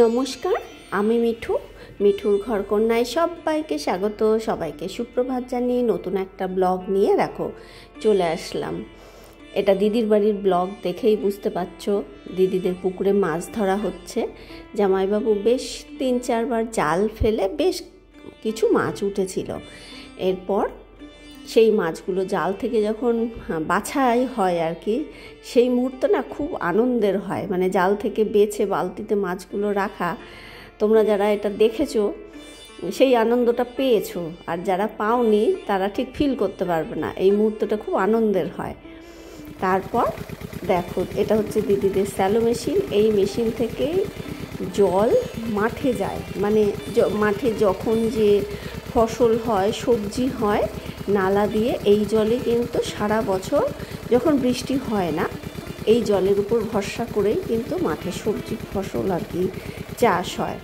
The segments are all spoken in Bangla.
নমস্কার, আমি মিঠুর ঘরকন্যায় সবাইকে স্বাগত। সবাইকে সুপ্রভাত জানিয়ে নতুন একটা ব্লগ নিয়ে চলে আসলাম। এটা দিদির বাড়ির ব্লগ, দেখেই বুঝতে পারছো দিদিদের পুকুরে মাছ ধরা হচ্ছে। জামাইবাবু বেশ 3-4 বার জাল ফেলে বেশ কিছু মাছ উঠেছিল। এরপর সেই মাছগুলো জাল থেকে যখন বাছাই হয় আর কি, সেই মুহূর্তে না খুব আনন্দের হয়। মানে জাল থেকে বেছে বালতিতে মাছগুলো রাখা, তোমরা যারা এটা দেখেছো সেই আনন্দটা পেয়েছো, আর যারা পাওনি তারা ঠিক ফিল করতে পারবে না। এই মুহূর্তটা খুব আনন্দের হয়। তারপর দেখো, এটা হচ্ছে দিদিদের স্যালো মেশিন। এই মেশিন থেকেই জল মাঠে যায়, মানে মাঠে যখন যে ফসল হয়, সবজি হয়, নালা দিয়ে এই জলে কিন্তু সারা বছর যখন বৃষ্টি হয় না, এই জলের উপর ভরসা করেই কিন্তু মাঠে সবজি ফসল আর কি চাষ হয়।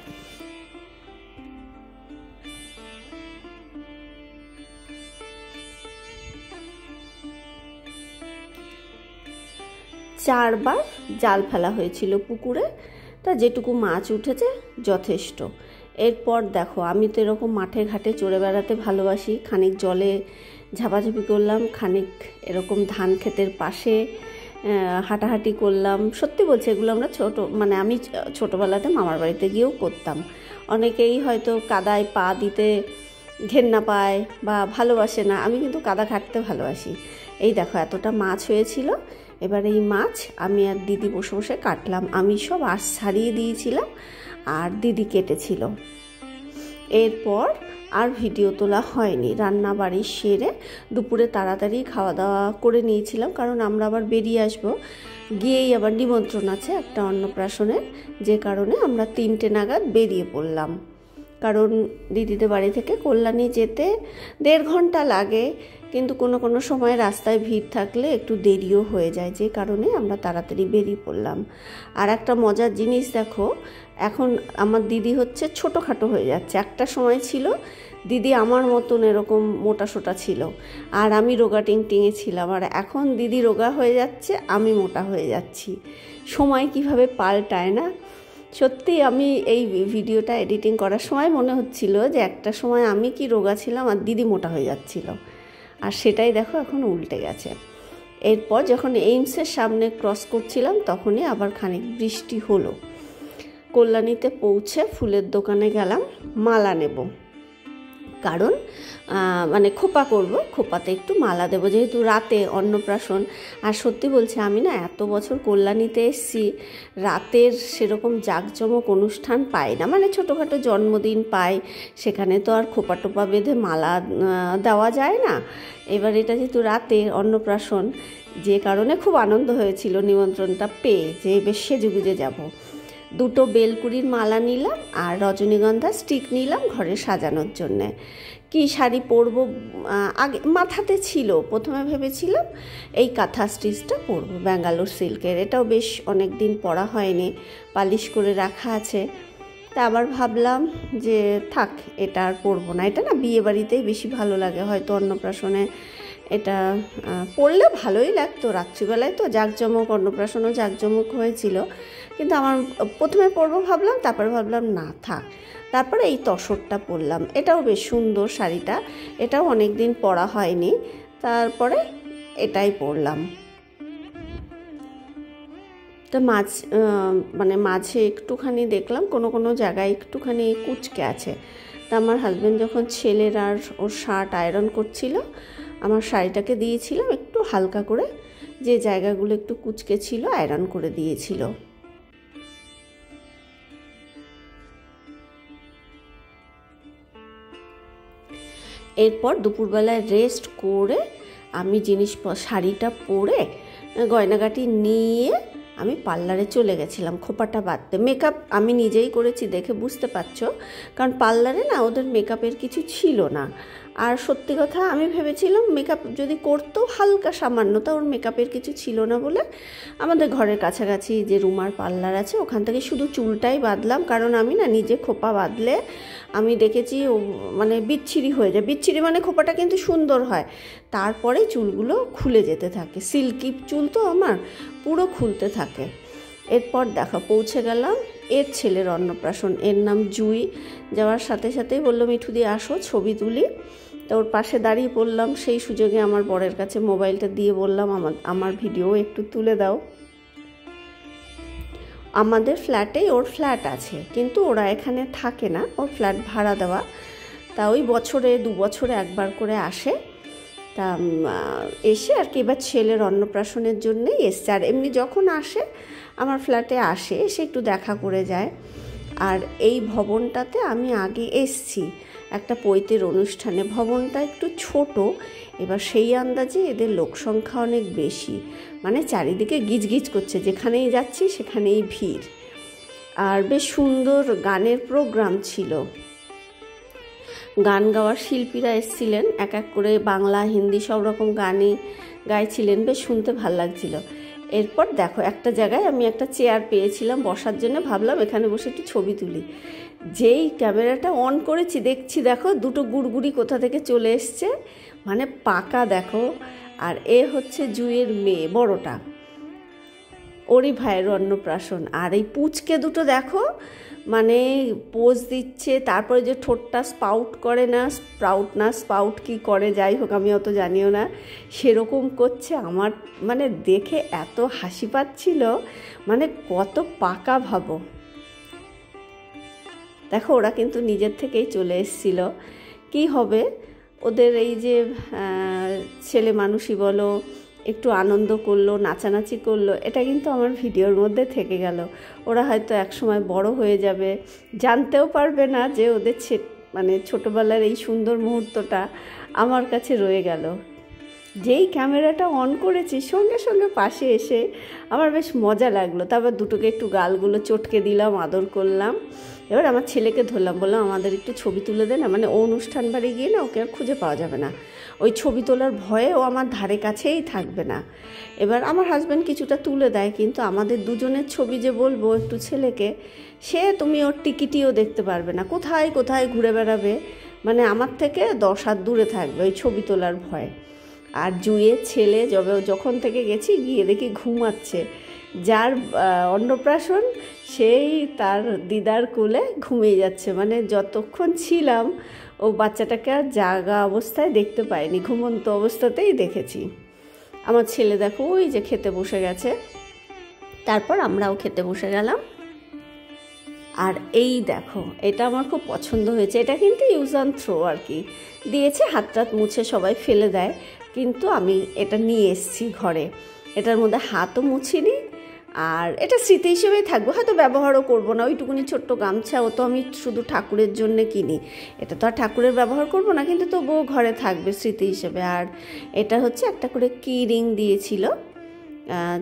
চারবার জাল ফেলা হয়েছিল পুকুরে, তা যেটুকু মাছ উঠেছে যথেষ্ট। এরপর দেখো, আমি তো এরকম মাঠে ঘাটে চড়ে বেড়াতে ভালোবাসি। খানিক জলে ঝাপাঝাপি করলাম, খানিক এরকম ধান ক্ষেতের পাশে হাঁটাহাঁটি করলাম। সত্যি বলছি, এগুলো আমরা আমি ছোটোবেলাতে মামার বাড়িতে গিয়েও করতাম। অনেকেই হয়তো কাদায় পা দিতে ঘেন্না পায় বা ভালোবাসে না, আমি কিন্তু কাদা ঘাটতে ভালোবাসি। এই দেখো, এতটা মাছ হয়েছিল। এবার এই মাছ আমি আর দিদি বসে বসে কাটলাম। আমি সব আঁশ ছাড়িয়ে দিয়েছিলাম আর দিদি কেটেছিল। এরপর আর ভিডিও তোলা হয়নি। রান্না বাড়ি সেরে দুপুরে তাড়াতাড়ি খাওয়া দাওয়া করে নিয়েছিলাম, কারণ আমরা আবার বেরিয়ে আসবো। গিয়েই আবার নিমন্ত্রণ আছে একটা অন্নপ্রাশনের, যে কারণে আমরা 3টে নাগাদ বেরিয়ে পড়লাম। কারণ দিদিদের বাড়ি থেকে কল্যাণী যেতে 1.5 ঘন্টা লাগে, কিন্তু কোনো সময় রাস্তায় ভিড় থাকলে একটু দেরিও হয়ে যায়, যে কারণে আমরা তাড়াতাড়ি বেরিয়ে পড়লাম। আর একটা মজার জিনিস দেখো, এখন আমার দিদি হচ্ছে ছোটোখাটো হয়ে যাচ্ছে। একটা সময় ছিল দিদি আমার মতন এরকম মোটা সোটা ছিল, আর আমি রোগা টিংটিঙে ছিলাম। আর এখন দিদি রোগা হয়ে যাচ্ছে, আমি মোটা হয়ে যাচ্ছি। সময় কিভাবে পাল্টায় না। সত্যি আমি এই ভিডিওটা এডিটিং করার সময় মনে হচ্ছিল যে একটা সময় আমি কি রোগা ছিলাম আর দিদি মোটা হয়ে যাচ্ছিল, আর সেটাই দেখো এখন উল্টে গেছে। এরপর যখন এইমসের সামনে ক্রস করছিলাম, তখনই আবার খানিক বৃষ্টি হলো। কল্যাণীতে পৌঁছে ফুলের দোকানে গেলাম মালা নেব, কারণ খোপা করব, খোপাতে একটু মালা দেবো, যেহেতু রাতে অন্নপ্রাশন। আর সত্যি বলছি, আমি না এত বছর কল্যাণীতে এসেছি, রাতের সেরকম জাঁকজমক অনুষ্ঠান পাই না। ছোটোখাটো জন্মদিন পাই, সেখানে তো আর খোপা টোপা বেঁধে মালা দেওয়া যায় না। এবার এটা যেহেতু রাতে অন্নপ্রাশন, যে কারণে খুব আনন্দ হয়েছিল নিমন্ত্রণটা পেয়ে, যে বেশ সেজেগুজে যাব। 2টো বেলকুড়ির মালা নিলাম আর রজনীগন্ধা স্টিক নিলাম ঘরে সাজানোর জন্যে। কি শাড়ি পরবো আগে মাথাতে ছিল, প্রথমে ভেবেছিলাম এই কাঁথা স্টিচটা পরবো, ব্যাঙ্গালোর সিল্কের। এটাও বেশ অনেক দিন পরা হয়নি, পালিশ করে রাখা আছে। তা আবার ভাবলাম যে থাক, এটা আর পরবো না। এটা না বিয়ে বাড়িতেই বেশি ভালো লাগে, হয়তো অন্নপ্রাশনে এটা পরলে ভালোই লাগতো। রাত্রিবেলায় তো জাঁকজমক, অন্নপ্রাশনও জাঁকজমক হয়েছিল, কিন্তু আমার প্রথমে পরবো ভাবলাম, তারপরে ভাবলাম না থাক। তারপরে এই তসরটা পরলাম, এটাও বেশ সুন্দর শাড়িটা, এটাও অনেক দিন পরা হয়নি। তারপরে এটাই পরলাম। তা মাঝে একটুখানি দেখলাম কোনো জায়গায় একটুখানি কুচকে আছে। তা আমার হাজব্যান্ড যখন ছেলের আর ওর শার্ট আয়রন করছিল, আমার শাড়িটাকে দিয়েছিলাম একটু হালকা করে, যে জায়গাগুলো একটু কুচকে ছিল আয়রন করে দিয়েছিল। এরপর দুপুরবেলায় রেস্ট করে আমি শাড়িটা পরে গয়নাগাটি নিয়ে আমি পার্লারে চলে গেছিলাম খোপাটা বাঁধতে। মেকআপ আমি নিজেই করেছি, দেখে বুঝতে পারছো, কারণ পার্লারে না ওদের মেকআপের কিছু ছিল না। আর সত্যি কথা, আমি ভেবেছিলাম মেকআপ যদি করতো হালকা সামান্য, তা ওর মেকআপের কিছু ছিল না বলে আমাদের ঘরের কাছাকাছি যে রুমার পার্লার আছে, ওখান থেকে শুধু চুলটাই বাঁধলাম। কারণ আমি না নিজে খোপা বাঁধলে আমি দেখেছি বিচ্ছিরি হয়ে যায়। বিচ্ছিরি খোপাটা কিন্তু সুন্দর হয়, তারপরে চুলগুলো খুলে যেতে থাকে। সিল্কি চুল তো আমার পুরো খুলতে থাকে। এরপর দেখো পৌঁছে গেলাম এর ছেলের অন্নপ্রাশন। এর নাম জুই। যাওয়ার সাথে সাথেই বললো মিঠু দিয়ে আসো ছবি তুলি। তো ওর পাশে দাঁড়িয়ে পড়লাম। সেই সুযোগে আমার বরের কাছে মোবাইলটা দিয়ে বললাম আমার ভিডিও একটু তুলে দাও। আমাদের ফ্ল্যাটেই ওর ফ্ল্যাট আছে, কিন্তু ওরা এখানে থাকে না, ওর ফ্ল্যাট ভাড়া দেওয়া। তা ওই বছরে 2 বছরে একবার করে আসে। তা এসে আর কি এবার ছেলের অন্নপ্রাশনের জন্যেই এসছে। আর এমনি যখন আসে আমার ফ্ল্যাটে আসে, এসে একটু দেখা করে যায়। আর এই ভবনটাতে আমি আগে এসছি একটা পৈতের অনুষ্ঠানে। ভবনটা একটু ছোট, এবার সেই আন্দাজে এদের লোক সংখ্যা অনেক বেশি, মানে চারিদিকে গিজগিজ করছে, যেখানেই যাচ্ছি সেখানেই ভিড়। আর বেশ সুন্দর গানের প্রোগ্রাম ছিল। গান গাওয়ার শিল্পীরা এসেছিলেন, এক এক করে বাংলা হিন্দি সব রকম গানই গাইছিলেন, বেশ শুনতে ভাল লাগছিল। এরপর দেখো একটা জায়গায় আমি একটা চেয়ার পেয়েছিলাম বসার জন্য, ভাবলাম এখানে বসে একটু ছবি তুলি। যেই ক্যামেরাটা অন করেছি দেখছি দেখো দুটো গুড়গুড়ি কোথা থেকে চলে এসছে, মানে পাকা দেখো। আর এ হচ্ছে জুইয়ের মেয়ে, বড়টা, ওরই ভাইয়ের অন্নপ্রাশন। আর এই পুচকে দুটো দেখো মানে পোজ দিচ্ছে, তারপরে যে ঠোঁটটা স্পাউট করে না, স্পাউট কি করে যাই হোক আমি অত জানিও না, সেরকম করছে। আমার মানে দেখে এত হাসি পাচ্ছিল, মানে কত পাকা ভাবো। দেখো ওরা কিন্তু নিজের থেকেই চলে এসেছিল। কি হবে ওদের এই যে ছেলে মানুষই বলো, একটু আনন্দ করলো, নাচানাচি করলো, এটা কিন্তু আমার ভিডিওর মধ্যে থেকে গেল। ওরা হয়তো একসময় বড় হয়ে যাবে, জানতেও পারবে না যে ওদের মানে ছোটোবেলার এই সুন্দর মুহূর্তটা আমার কাছে রয়ে গেল। যেই ক্যামেরাটা অন করেছি সঙ্গে সঙ্গে পাশে এসে আমার বেশ মজা লাগলো। তারপর দুটোকে একটু গালগুলো চটকে দিলাম, আদর করলাম। এবার আমার ছেলেকে ধরলাম, বললাম আমাদের একটু ছবি তুলে দে না, মানে ও অনুষ্ঠান বাড়ি গিয়ে না ওকে আর খুঁজে পাওয়া যাবে না, ওই ছবি তোলার ভয়ে ও আমার ধারে কাছেই থাকবে না। এবার আমার হাজব্যান্ড কিছুটা তুলে দেয়, কিন্তু আমাদের দুজনের ছবি যে বলবো একটু ছেলেকে, সে তুমি ওর টিকিটিও দেখতে পারবে না, কোথায় কোথায় ঘুরে বেড়াবে, মানে আমার থেকে 10 হাত দূরে থাকবে ওই ছবি তোলার ভয়ে। আর জুইয়ের ছেলে যখন থেকে গেছি গিয়ে দেখি ঘুমাচ্ছে। যার অন্নপ্রাশন সেই তার দিদার কোলে ঘুমিয়ে যাচ্ছে, মানে যতক্ষণ ছিলাম ও বাচ্চাটাকে আর জাগা অবস্থায় দেখতে পাইনি, ঘুমন্ত অবস্থাতেই দেখেছি। আমার ছেলে দেখো ওই যে খেতে বসে গেছে, তারপর আমরাও খেতে বসে গেলাম। আর এই দেখো এটা আমার খুব পছন্দ হয়েছে, এটা কিন্তু ইউজ অ্যান্ড থ্রো আর কি, দিয়েছে হাত টাত মুছে সবাই ফেলে দেয়, কিন্তু আমি এটা নিয়ে এসেছি ঘরে। এটার মধ্যে হাতও মুছিনি, আর এটা স্মৃতি হিসেবেই থাকবো, হয়তো ব্যবহারও করবো না। ওইটুকুনি ছোট্ট গামছা, ও তো আমি শুধু ঠাকুরের জন্যে কিনি, এটা তো আর ঠাকুরের ব্যবহার করবো না, কিন্তু তবুও ঘরে থাকবে স্মৃতি হিসেবে। আর এটা হচ্ছে একটা করে কি রিং দিয়েছিল,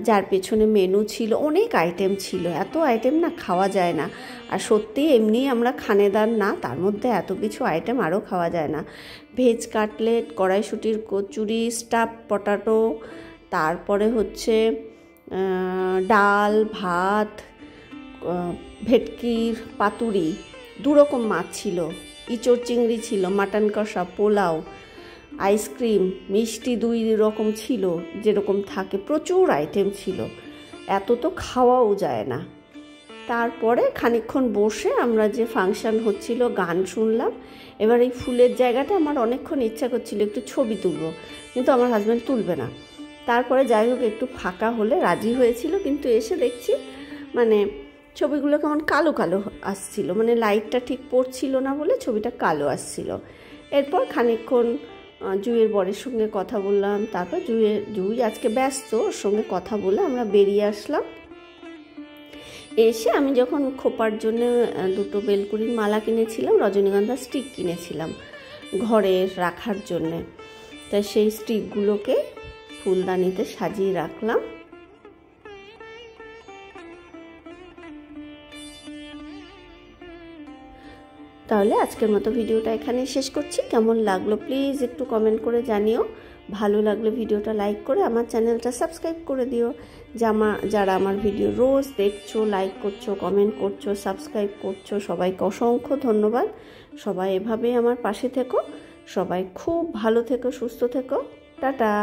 যার পেছনে মেনু ছিল, অনেক আইটেম ছিল, এত আইটেম না খাওয়া যায় না। আর সত্যি এমনি আমরা খানেদার না, তার মধ্যে এত কিছু আইটেম আরও খাওয়া যায় না। ভেজ কাটলেট, কড়াইশুঁটির কচুরি, স্টাফ পটাটো, তারপরে হচ্ছে ডাল ভাত, ভেটকির পাতুরি, 2 রকম মাছ ছিল, ইঁচড় চিংড়ি ছিল, মাটন কষা, পোলাও, আইসক্রিম, মিষ্টি 2 রকম ছিল, যেরকম থাকে, প্রচুর আইটেম ছিল, এত তো খাওয়াও যায় না। তারপরে খানিকক্ষণ বসে আমরা যে ফাংশন হচ্ছিল গান শুনলাম। এবার এই ফুলের জায়গাটা আমার অনেকক্ষণ ইচ্ছা করছিল একটু ছবি তুলবো, কিন্তু আমার হাজব্যান্ড তুলবে না। তারপরে যাই হোক একটু ফাঁকা হলে রাজি হয়েছিল, কিন্তু এসে দেখছি মানে ছবিগুলো কেমন কালো কালো আসছিল, মানে লাইটটা ঠিক পড়ছিল না বলে ছবিটা কালো আসছিল। এরপর খানিকক্ষণ জুইয়ের বরের সঙ্গে কথা বললাম, তারপর জুই আজকে ব্যস্ত, ওর সঙ্গে কথা বলে আমরা বেরিয়ে আসলাম। এসে আমি যখন খোপার জন্য 2টো বেলকুড়ির মালা কিনেছিলাম, রজনীগন্ধা স্টিক কিনেছিলাম ঘরে রাখার জন্যে, তাই সেই স্টিকগুলোকে ফুলদানিতে সাজিয়ে রাখলাম। তাহলে আজকের মতো ভিডিওটা এখানেই শেষ করছি। কেমন লাগলো প্লিজ একটু কমেন্ট করে জানিও। ভালো লাগলে ভিডিওটা লাইক করে আমার চ্যানেলটা সাবস্ক্রাইব করে দিও। যারা আমার ভিডিও রোজ দেখছো, লাইক করছো, কমেন্ট করছো, সাবস্ক্রাইব করছো, সবাইকে অসংখ্য ধন্যবাদ। সবাই এভাবেই আমার পাশে থেকো, সবাই খুব ভালো থেকো, সুস্থ থেকো, টাটা।